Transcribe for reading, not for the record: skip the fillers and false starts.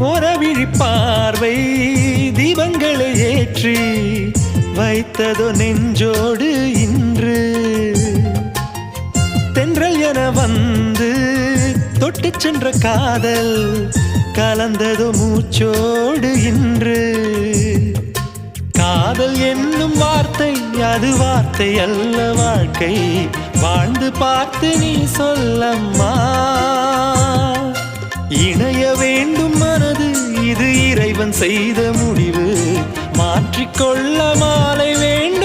ஒரு விழிப்பார்வை தீபங்களை ஏற்றி வைத்ததோ நெஞ்சோடு இன்று தென்றல் என வந்து தொட்டு சென்ற காதல் கலந்ததோ மூச்சோடு இன்று காதல் என்னும் வார்த்தை அது வார்த்தை அல்ல வாழ்க்கை வாழ்ந்து பார்த்து நீ சொல்லம்மா இணைய வேண்டும் மனது இது இறைவன் செய்த முடிவு மாற்றிக்கொள்ள மாலை வேண்டும்